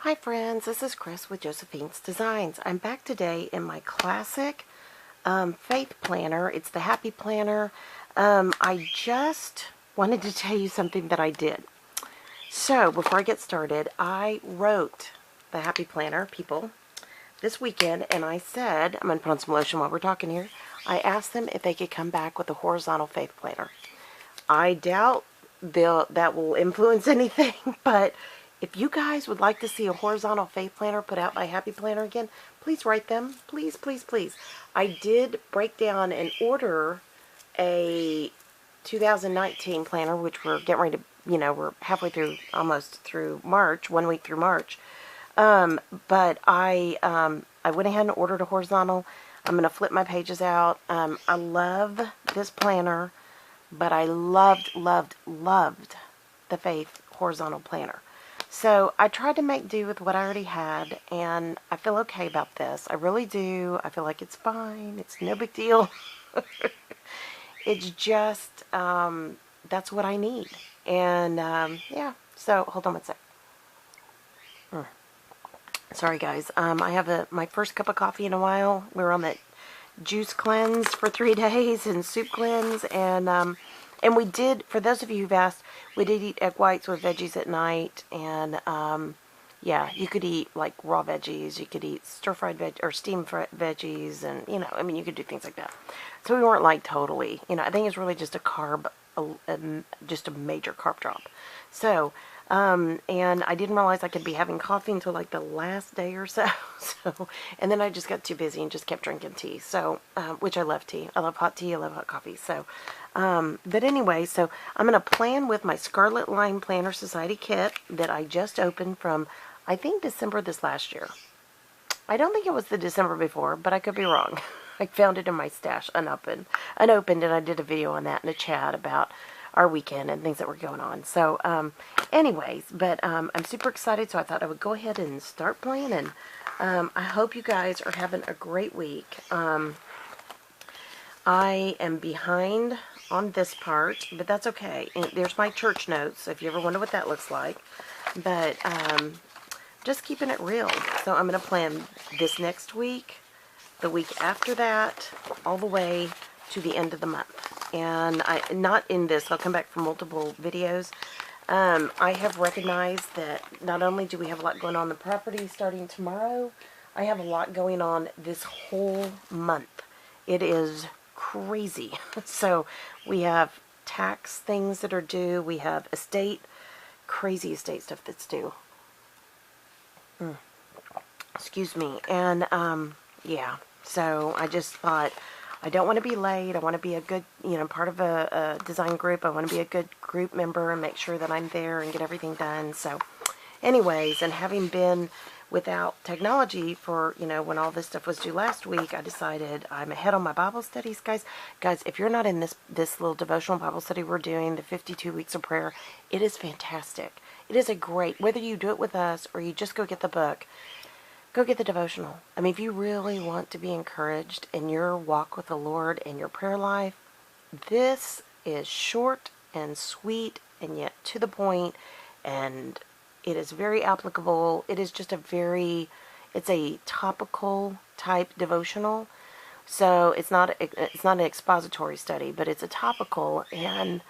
Hi friends, this is Chris with Josephine's Designs. I'm back today in my classic faith planner. It's the Happy Planner. I just wanted to tell you something that I did. So before I get started, I wrote the Happy Planner people this weekend, and I said, I'm going to put on some lotion while we're talking here. I asked them if they could come back with a horizontal faith planner. I doubt that will influence anything, but if you guys would like to see a horizontal faith planner put out by Happy Planner again, please write them. Please, please, please. I did break down and order a 2019 planner, which we're getting ready to, we're halfway through, almost through March, 1 week through March. But I went ahead and ordered a horizontal. I'm going to flip my pages out. I love this planner, but I loved the Faith horizontal planner. So I tried to make do with what I already had, and I feel okay about this. I really do. I feel like it's fine. It's no big deal. It's just, that's what I need. And, yeah. So, hold on one sec. Sorry, guys. I have my first cup of coffee in a while. We were on that juice cleanse for 3 days and soup cleanse, and we did, for those of you who've asked, we did eat egg whites with veggies at night, and yeah, you could eat like raw veggies, you could eat stir-fried veg or steam-fried veggies, and you could do things like that. So we weren't like totally, I think it's really just a carb, just a major carb drop. So, and I didn't realize I could be having coffee until like the last day or so. And then I just got too busy and just kept drinking tea. So, which I love tea. I love hot tea. I love hot coffee. So, but anyway, so I'm going to plan with my Scarlet Line Planner Society kit that I just opened from, I think, December this last year. I don't think it was the December before, but I could be wrong. I found it in my stash unopened, and I did a video on that in a chat about our weekend and things that were going on. So, anyways, but I'm super excited, so I thought I would go ahead and start planning. I hope you guys are having a great week. I am behind on this part, but that's okay. And there's my church notes, if you ever wonder what that looks like. But just keeping it real. So I'm going to plan this next week, the week after that, all the way to the end of the month. And not in this, I'll come back for multiple videos. I have recognized that not only do we have a lot going on in the property starting tomorrow, I have a lot going on this whole month. It is crazy. So we have tax things that are due. We have crazy estate stuff that's due. Excuse me. And, yeah. So I just thought, I don't want to be late. I want to be a good, part of a design group. I want to be a good group member and make sure that I'm there and get everything done. So anyways, and having been without technology for, when all this stuff was due last week, I decided I'm ahead on my Bible studies. Guys, if you're not in this little devotional Bible study we're doing, the 52 weeks of prayer, it is fantastic. It is a great, whether you do it with us or you just go get the book, go get the devotional. I mean, if you really want to be encouraged in your walk with the Lord and your prayer life, this is short and sweet and yet to the point, and it is very applicable. It is just it's a topical type devotional. So it's not an expository study, but it's a topical, and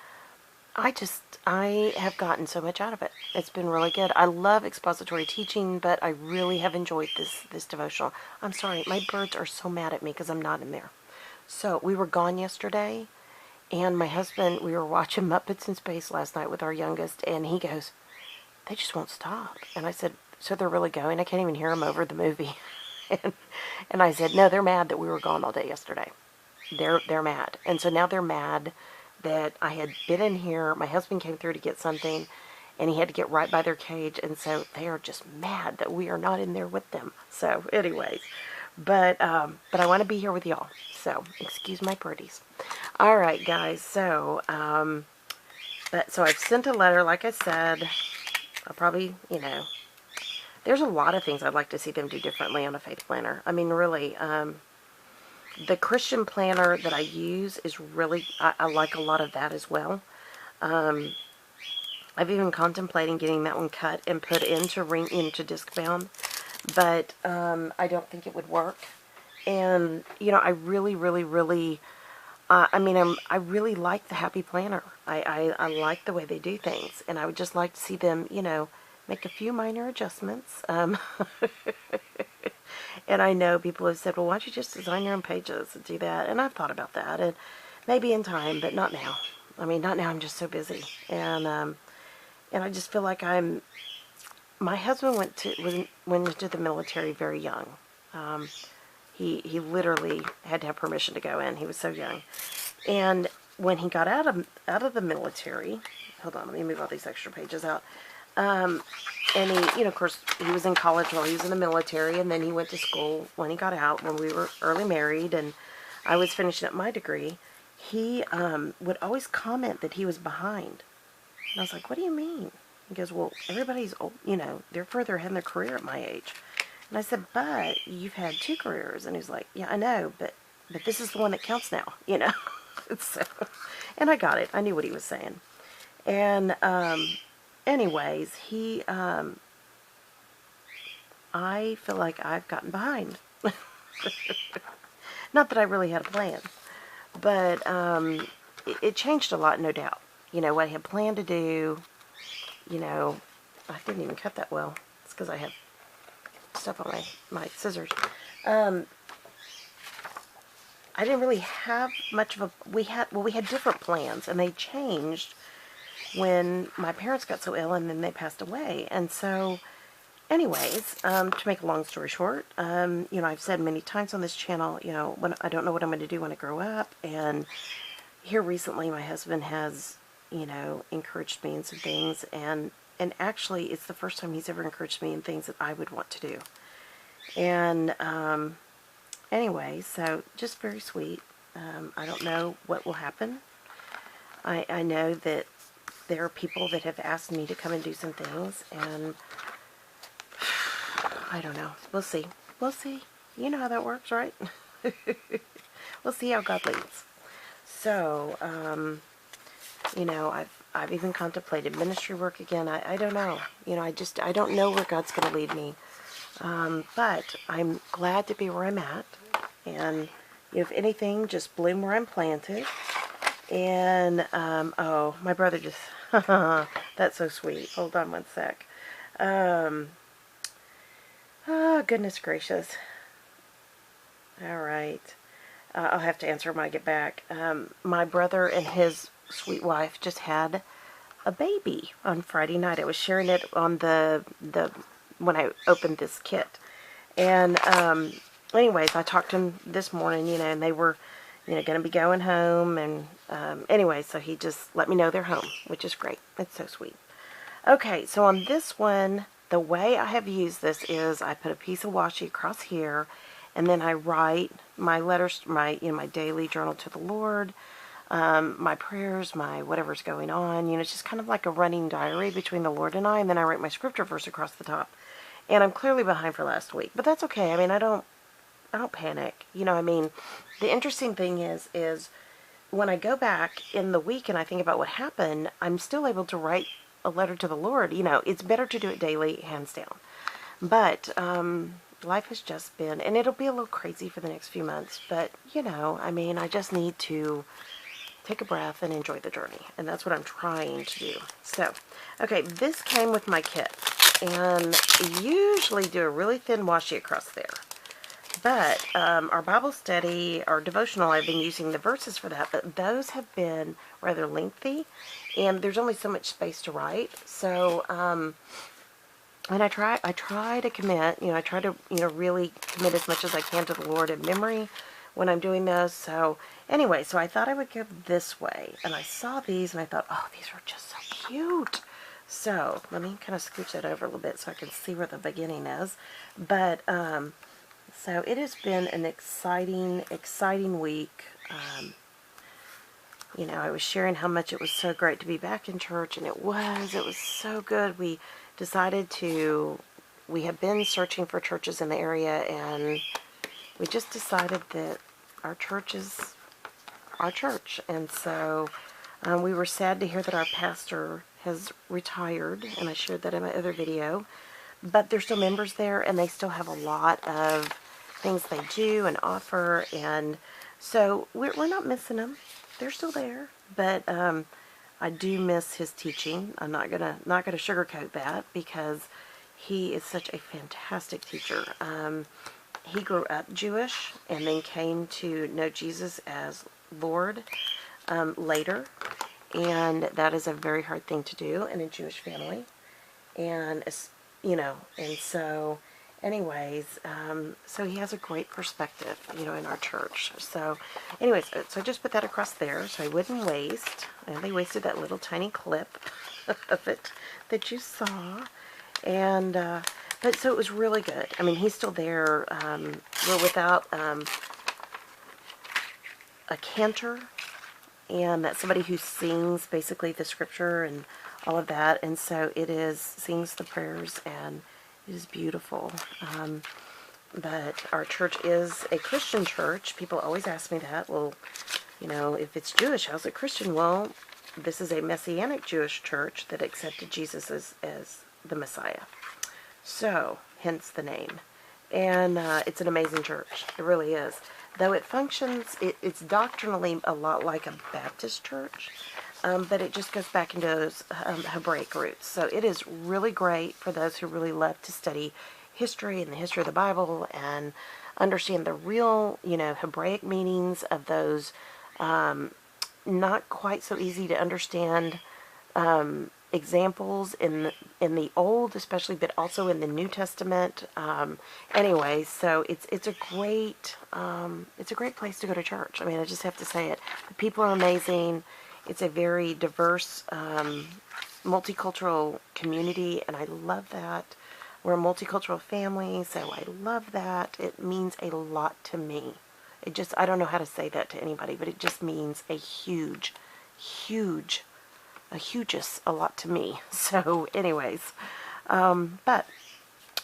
I have gotten so much out of it. It's been really good. I love expository teaching, but I really have enjoyed this devotional. I'm sorry, my birds are so mad at me because I'm not in there. So we were gone yesterday, and my husband, we were watching Muppets in Space last night with our youngest, and he goes, they just won't stop. And I said, so they're really going? I can't even hear them over the movie. and I said, no, they're mad that we were gone all day yesterday. They're mad. And so now they're mad that I had been in here. My husband came through to get something, and he had to get right by their cage, and so they are just mad that we are not in there with them. So anyways, but I want to be here with y'all, so excuse my birdies. All right, guys, so so I've sent a letter, like I said. I'll probably, there's a lot of things I'd like to see them do differently on a faith planner. I mean, really, the Christian planner that I use is really, I like a lot of that as well. I've even contemplating getting that one cut and put into disc bound, but I don't think it would work. And I really, really, really, I really like the Happy Planner. I like the way they do things, and I would just like to see them, make a few minor adjustments. And I know people have said, well, why don't you just design your own pages and do that? And I've thought about that, and maybe in time, but not now. Not now. I'm just so busy, and I just feel like my husband went into the military very young. He literally had to have permission to go in. He was so young, and when he got out of the military, hold on, let me move all these extra pages out. And he, of course, he was in college while he was in the military, and then he went to school when he got out, when we were early married, and I was finishing up my degree. He would always comment that he was behind. And I was like, what do you mean? He goes, well, everybody's old, they're further ahead in their career at my age. And I said, but you've had 2 careers. And he's like, yeah, I know, but this is the one that counts now, So, and I got it. I knew what he was saying. And anyways, I feel like I've gotten behind. Not that I really had a plan, but it changed a lot, no doubt. What I had planned to do, I didn't even cut that well. It's because I have stuff on my scissors. I didn't really have much of a, we had different plans, and they changed when my parents got so ill and then they passed away. And so, anyways, to make a long story short, I've said many times on this channel, when I don't know what I'm going to do when I grow up, and here recently my husband has, encouraged me in some things, and actually it's the first time he's ever encouraged me in things that I would want to do. And anyway, so just very sweet. I don't know what will happen. I know that there are people that have asked me to come and do some things, and I don't know. We'll see. We'll see. You know how that works, right? We'll see how God leads. So, I've even contemplated ministry work again. I don't know. I don't know where God's going to lead me. But I'm glad to be where I'm at. And if anything, just bloom where I'm planted. And, oh, my brother just, that's so sweet. Hold on one sec. Oh, goodness gracious. All right. I'll have to answer when I get back. My brother and his sweet wife just had a baby on Friday night. I was sharing it on when I opened this kit. And, anyways, I talked to him this morning, and they were, going to be going home. And, anyway, so he just let me know they're home, which is great. It's so sweet. Okay, so on this one, the way I have used this is I put a piece of washi across here, and then I write my letters, my daily journal to the Lord, my prayers, my whatever's going on. It's just kind of like a running diary between the Lord and I, and then I write my scripture verse across the top. And I'm clearly behind for last week, but that's okay. I don't panic. The interesting thing is when I go back in the week and I think about what happened, I'm still able to write a letter to the Lord. It's better to do it daily, hands down. But life has just been, and it'll be a little crazy for the next few months, but I just need to take a breath and enjoy the journey, and that's what I'm trying to do. So, okay, this came with my kit, and usually do a really thin washi across there. But our Bible study, our devotional, I've been using the verses for that, but those have been rather lengthy, and there's only so much space to write. So, and I try to commit, I try to, really commit as much as I can to the Lord in memory when I'm doing those. So, anyway, so I thought I would go this way, and I saw these, and I thought, oh, these are just so cute. So, let me kind of scooch that over a little bit so I can see where the beginning is. But, so it has been an exciting week. I was sharing how much it was so great to be back in church, and it was so good. We have been searching for churches in the area, and we just decided that our church is our church. And so we were sad to hear that our pastor has retired, and I shared that in my other video, but they're still members there, and they still have a lot of things they do and offer, and so we're not missing them. They're still there, but I do miss his teaching. I'm not gonna sugarcoat that, because he is such a fantastic teacher. He grew up Jewish and then came to know Jesus as Lord later, and that is a very hard thing to do in a Jewish family, and and so anyways, so he has a great perspective, in our church. So anyways, so I just put that across there so I wouldn't waste. I only wasted that little tiny clip of it that you saw, and but so it was really good. I mean, he's still there. We're without a cantor, and that's somebody who sings basically the scripture and all of that, and so sings the prayers, and it is beautiful. But our church is a Christian church. People always ask me that. Well, if it's Jewish, how's it Christian? Well, this is a Messianic Jewish church that accepted Jesus as the Messiah. So, hence the name. And it's an amazing church. It really is. Though it functions, it's doctrinally a lot like a Baptist church, but it just goes back into those Hebraic roots. So it is really great for those who really love to study history and the history of the Bible and understand the real, Hebraic meanings of those not quite so easy to understand examples in the Old, especially, but also in the New Testament. Anyway, so it's a great place to go to church. I mean, I just have to say it. The people are amazing. It's a very diverse, multicultural community, and I love that. We're a multicultural family, so I love that. It means a lot to me. I don't know how to say that to anybody, but it just means a lot to me. So anyways, but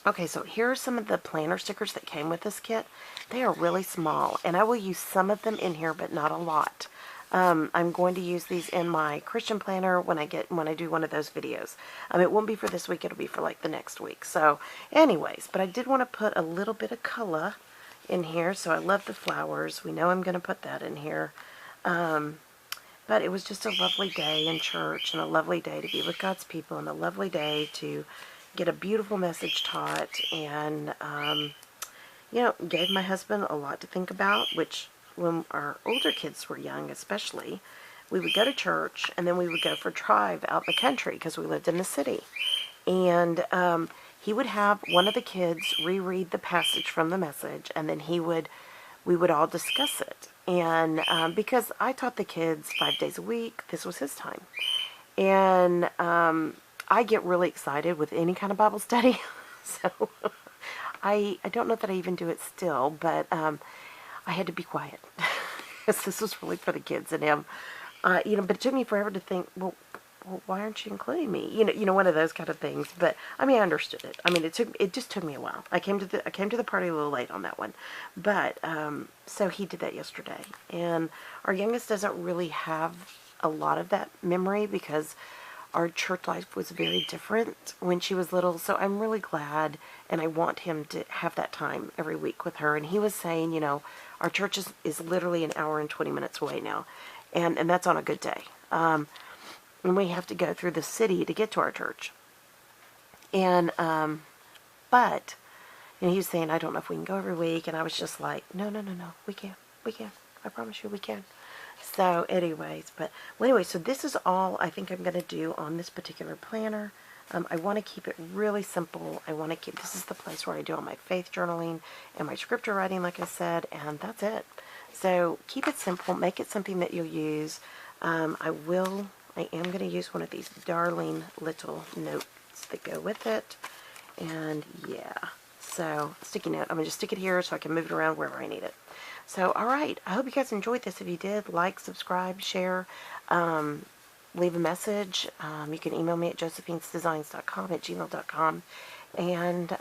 okay, so here are some of the planner stickers that came with this kit. They are really small, and I will use some of them in here, but not a lot. I'm going to use these in my Christian planner when I do one of those videos. It won't be for this week, it'll be for like the next week. So anyways, but I did want to put a little bit of color in here. So I love the flowers. We know I'm going to put that in here. But it was just a lovely day in church, and a lovely day to be with God's people, and a lovely day to get a beautiful message taught, and gave my husband a lot to think about, which when our older kids were young especially, we would go to church, and then we would go for drive out in the country because we lived in the city. And he would have one of the kids reread the passage from the message, and then we would all discuss it. And because I taught the kids 5 days a week, this was his time. And I get really excited with any kind of Bible study. So I don't know that I even do it still, but I had to be quiet. Because this was really for the kids and him. But it took me forever to think, well, why aren't you including me? One of those kind of things. But I mean, I understood it. I mean, it just took me a while. I came to the party a little late on that one. But so he did that yesterday. And our youngest doesn't really have a lot of that memory because our church life was very different when she was little. So I'm really glad, and I want him to have that time every week with her. And he was saying, our church is literally an hour and 20 minutes away now. And that's on a good day. And we have to go through the city to get to our church. And, but, and he was saying, I don't know if we can go every week. And I was just like, no, we can. I promise you we can. So anyways, so this is all I think I'm going to do on this particular planner. I want to keep it really simple. This is the place where I do all my faith journaling and my scripture writing, like I said, and that's it. So keep it simple, make it something that you'll use. I am going to use one of these darling little notes that go with it. And yeah, so sticky note. I'm going to just stick it here so I can move it around wherever I need it. So, alright, I hope you guys enjoyed this. If you did, like, subscribe, share, leave a message. You can email me at josephinesdesigns.com@gmail.com, and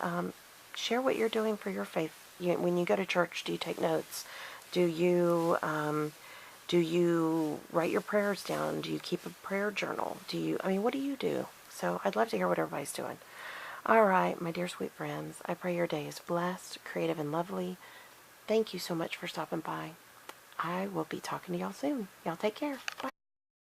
share what you're doing for your faith. When you go to church, do you take notes? Do you Do you write your prayers down? Do you keep a prayer journal? What do you do? So I'd love to hear what everybody's doing. All right, my dear sweet friends, I pray your day is blessed, creative, and lovely. Thank you so much for stopping by. I will be talking to y'all soon. Y'all take care. Bye.